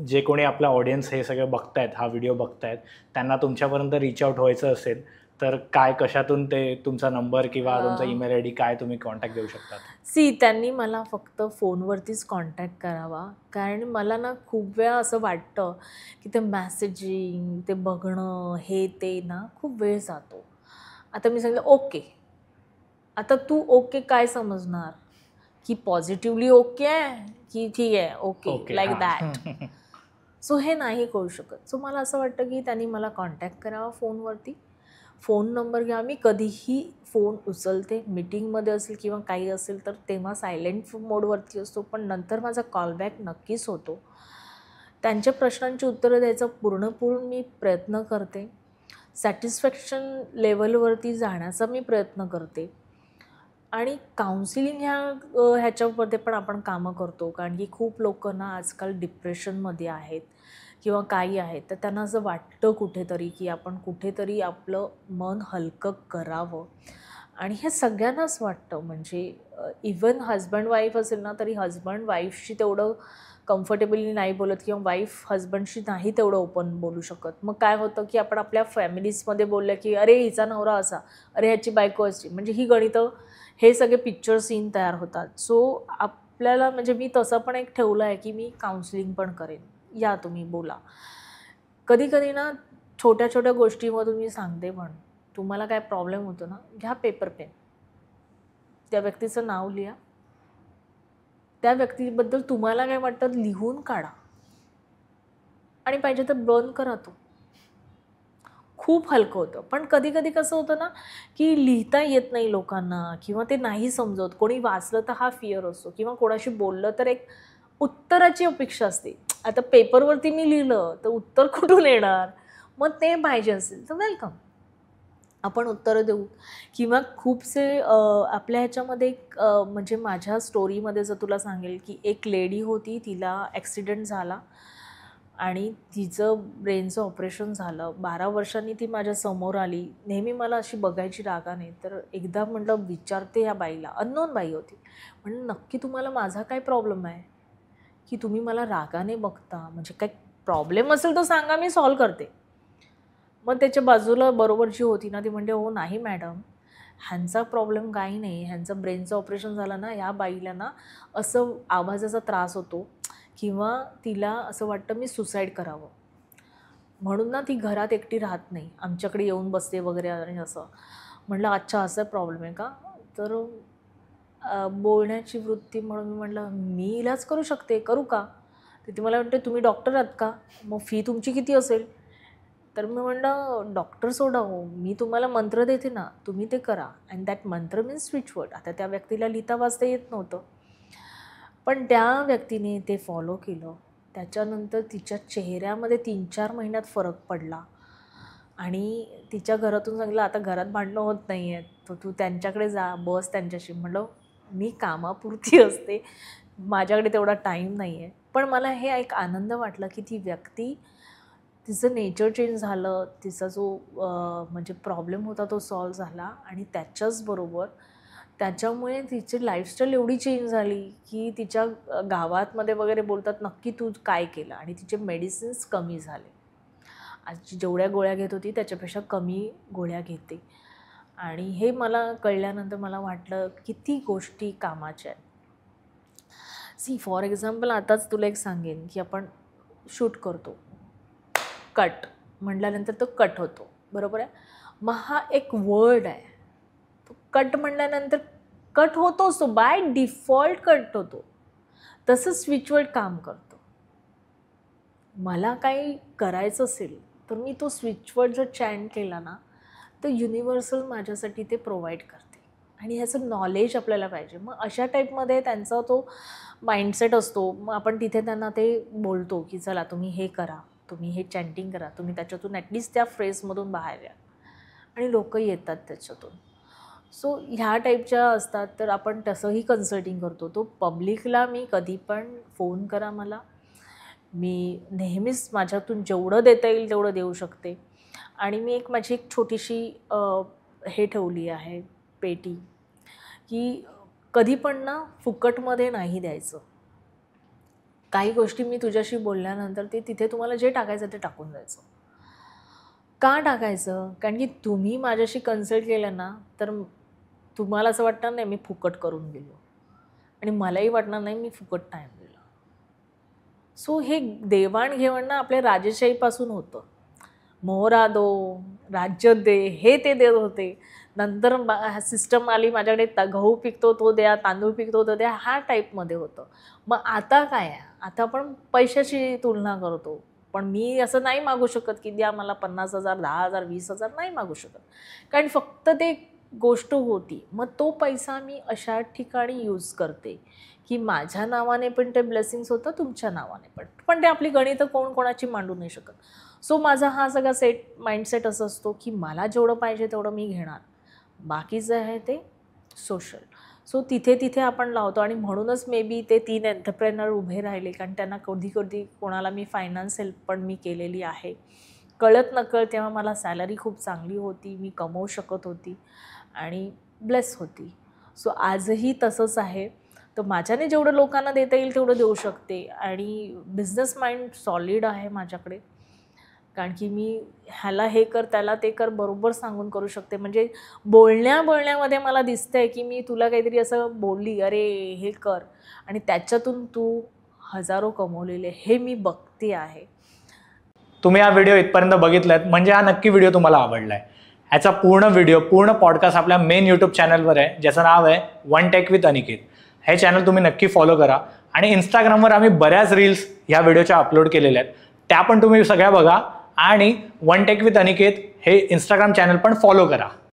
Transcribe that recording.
जे कोणी आपला ऑडियन्स हे सगळं बघतायत, हा व्हिडिओ बघतायत, त्यांना तुमच्यापर्यंत रीच आउट व्हायचं असेल, तर काय कशातून ते तुमचा नंबर किंवा तुमचा ईमेल आयडी काय तुम्ही कॉन्टॅक्ट देऊ शकतात? त्यांनी मला फक्त फोनवरतीच कॉन्टॅक्ट करावा. कारण मला ना खूप वेळा असं वाटतं, की ते मेसेजिंग, ते बघणं, हे ते ना खूप वेळ जातो. आता मी सांगितलं ओके. आता तू ओके काय समजणार? की पॉझिटिव्हली ओके आहे, की ठीक आहे ओके ओके. Like that. हां. सो हे नाही कळू शकत. सो मला असं वाटतं की त्यांनी मला कॉन्टॅक्ट करावा फोनवरती. फोन नंबर घ्या. मी कधीही फोन उचलते, मीटिंगमध्ये असेल किंवा काही असेल तर तेव्हा सायलेंट मोडवरती असतो, पण नंतर माझा कॉलबॅक नक्कीच होतो. त्यांच्या प्रश्नांची उत्तरं द्यायचा पूर्ण मी प्रयत्न करते. सॅटिस्फॅक्शन लेवलवरती जाण्याचा मी प्रयत्न करते. आणि काउन्सिलिंग ह्याच्यामध्ये पण आपण कामं करतो. कारण की खूप लोकं ना आजकाल डिप्रेशनमध्ये आहेत किंवा काही आहेत. तर त्यांना असं वाटतं कुठेतरी की आपण कुठेतरी आपलं मन हलकं करावं. आणि हे सगळ्यांनाच वाटतं. म्हणजे इव्हन हजबंड वाईफ असेल ना तरी हजबंड वाईफशी तेवढं कम्फर्टेबली नाही बोलत किंवा वाईफ हजबंडशी नाही तेवढं ओपन बोलू शकत. मग काय होतं की आपण आपल्या फॅमिलीजमध्ये बोललं की अरे हिचा नवरा असा, अरे ह्याची बायको अशी. म्हणजे ही गणितं, हे सगळे पिक्चर सीन तयार होतात. सो आपल्याला म्हणजे मी तसं पण एक ठेवलं आहे की मी काउन्सिलिंग पण करेन. या तुम्ही बोला. कधी-कधी ना छोट्या-छोट्या गोष्टीमधून मी सांगते पण, तुम्हाला काय प्रॉब्लेम होतो ना, घ्या पेपर पेन. त्या व्यक्तीचं नाव लिहा. त्या व्यक्तीबद्दल तुम्हाला काय वाटतं लिहून काढा. आणि पाहिजे तर बर्न करा तो. खूप हलकं होतं. पण कधी-कधी कसं होतं ना, की लिहिता येत नाही लोकांना किंवा ते नाही समजत. कोणी वाचलं तर हा फिअर असतो किंवा कोणाशी बोललं तर एक उत्तराची अपेक्षा असते. आता पेपरवरती मी लिहिलं तर उत्तर कुठून येणार? मग ते पाहिजे असेल तर वेलकम. आपण उत्तरं देऊ किंवा खूपसे आपल्या ह्याच्यामध्ये म्हणजे माझ्या स्टोरीमध्ये जर तुला सांगेल, की एक लेडी होती, तिला ॲक्सिडेंट झाला आणि तिचं ब्रेनचं ऑपरेशन झालं. 12 वर्षांनी ती माझ्या समोर आली. नेहमी मला अशी बघायची रागाने. तर एकदा म्हटलं विचारते या बाईला, अननोन बाई होती. म्हणलं, "नक्की तुम्हाला माझा काय प्रॉब्लेम आहे, की तुम्ही मला रागाने बघता? म्हणजे काही प्रॉब्लेम असेल तर सांगा, मी सॉल्व्ह करते." मग त्याच्या बाजूला बरोबर जी होती ना, ती म्हणते, "हो नाही मॅडम, ह्यांचा प्रॉब्लेम काही नाही. ह्यांचं ब्रेनचं ऑपरेशन झालं ना, ह्या बाईला ना असं आवाजाचा त्रास होतो किंवा तिला असं वाटतं मी सुसाईड करावं. म्हणून ना ती घरात एकटी राहत नाही. आमच्याकडे येऊन बसते वगैरे आणि असं." म्हटलं, "अच्छा असा प्रॉब्लेम आहे का?" तर बोलण्याची वृत्ती म्हणून मी म्हटलं, "मी इलाज करू शकते, करू का?" तर ती मला म्हणते, "तुम्ही डॉक्टर आहात का? मग फी तुमची किती असेल?" तर मी म्हटलं, "डॉक्टर सोडा हो, मी तुम्हाला मंत्र देते ना, तुम्ही ते करा." अँड दॅट मंत्र मीन्स स्विच वर्ड. आता त्या व्यक्तीला लिहिता वाचता येत नव्हतं. पण त्या व्यक्तीने ते फॉलो केलं. त्याच्यानंतर तिच्या चेहऱ्यामध्ये 3-4 महिन्यात फरक पडला आणि तिच्या घरातून सांगितलं, "आता घरात भांडणं होत नाही आहेत, तर तू त्यांच्याकडे जा, बस त्यांच्याशी." म्हटलं, "मी कामापुरती असते, माझ्याकडे तेवढा टाईम नाही आहे." पण मला हे एक आनंद वाटला, की ती व्यक्ती तिचं नेचर चेंज झालं, तिचा जो म्हणजे प्रॉब्लेम होता तो सॉल्व्ह झाला आणि त्याच्याचबरोबर त्याच्यामुळे तिची लाईफस्टाईल एवढी चेंज झाली, की तिच्या गावातमध्ये वगैरे बोलतात, "नक्की तू काय केलं?" आणि तिचे मेडिसिन्स कमी झाले. आज जेवढ्या गोळ्या घेत होती त्याच्यापेक्षा कमी गोळ्या घेते. आणि हे मला कळल्यानंतर मला वाटलं किती गोष्टी कामाच्या आहेत. फॉर एक्झाम्पल आताच तुला एक सांगेन, की आपण शूट करतो. कट म्हटल्यानंतर तो कट होतो, बरोबर आहे. मग हा एक वर्ड आहे. तो कट म्हटल्यानंतर कट होतोच, तो बाय डिफॉल्ट कट होतो. तसं स्विच वर्ड काम करतो. मला काही करायचं असेल तर मी तो स्विच वर्ड जर चॅन केला ना, तर युनिव्हर्सल माझ्यासाठी ते प्रोव्हाइड करते. आणि ह्याचं नॉलेज आपल्याला पाहिजे. मग अशा टाईपमध्ये त्यांचा तो माइंडसेट असतो. मग आपण तिथे त्यांना ते बोलतो, की चला तुम्ही हे करा, तुम्ही हे चॅन्टिंग करा, तुम्ही त्याच्यातून ॲटलीस्ट त्या फ्रेजमधून बाहेर या. आणि लोकं येतात त्याच्यातून. सो ह्या टाईपच्या असतात, तर आपण तसंही कन्सल्टिंग करतो. तो पब्लिकला मी कधी पण फोन करा मला. मी नेहमीच माझ्यातून जेवढं देता येईल तेवढं देऊ शकते. आणि मी माझी एक छोटीशी हे ठेवली आहे पेटी, की कधी पण ना फुकटमध्ये नाही द्यायचं. काही गोष्टी मी तुझ्याशी बोलल्यानंतर ते तिथे तुम्हाला जे टाकायचं ते टाकून जायचं. का टाकायचं? कारण की तुम्ही माझ्याशी कन्सल्ट केलं ना तर तुम्हाला असं वाटणार नाही मी फुकट करून गेलो आणि मलाही वाटणार नाही मी फुकट टाईम दिला. सो हे देवाणघेवाण ना आपल्या राजेशाहीपासून होतं. मोहरा दो, राज्य दे, हे ते देत होते. नंतर सिस्टम आली माझ्याकडे गहू पिकतो तो द्या, तांदूळ पिकतो तो द्या, हा टाईपमध्ये होतं. मग आता काय आहे? आता आपण पैशाची तुलना करतो. पण मी असं नाही मागू शकत की द्या मला 50,000, 10,000, 20,000 नाही मागू शकत. कारण फक्त ते गोष्ट होती. मग तो पैसा मी अशा ठिकाणी यूज करते की माझ्या नावाने पण ते ब्लेसिंग्स होतं, तुमच्या नावाने पण. पण ते आपली गणितं कोण कोणाची मांडू नाही शकत. सो माझा हा सगळा माइंडसेट असं असतो की मला जेवढं पाहिजे तेवढं मी घेणार. बाकीचं आहे ते सोशल. सो तिथे आपण लावतो आणि म्हणूनच मे बी ते 3 एंटरप्रेनर उभे राहिले. कारण त्यांना कधी कोणाला मी फायनान्स हेल्प पण मी केलेली आहे. कळत नकळत तेव्हा मला सॅलरी खूप चांगली होती, मी कमवू शकत होती आणि ब्लेस होती. सो आजही तसंच आहे. तर माझ्याने जेवढं लोकांना देता येईल तेवढं देऊ शकते आणि बिझनेस माइंड सॉलिड आहे माझ्याकडे. कारण की मी ह्याला हे कर त्याला ते कर बरोबर सांगून करू शकते. म्हणजे बोलण्यामध्ये मला दिसतंय की मी तुला काहीतरी असं बोलली अरे हे कर आणि त्याच्यातून तू हजारो कमवलेले हे मी बघते आहे. तुम्ही हा व्हिडिओ इथपर्यंत बघितलात म्हणजे हा नक्की व्हिडिओ तुम्हाला आवडला आहे. ह्याचा पूर्ण पॉडकास्ट आपल्या मेन यूट्यूब चॅनलवर आहे ज्याचं नाव आहे वन टेक विथ अनिकेत. हे चॅनल तुम्ही नक्की फॉलो करा आणि इंस्टाग्रामवर आम्ही बऱ्याच रील्स ह्या व्हिडिओच्या अपलोड केलेल्या आहेत, त्या पण तुम्ही सगळ्या बघा आणि वन टेक विथ अनिकेत हे इंस्टाग्राम चॅनल पण फॉलो करा.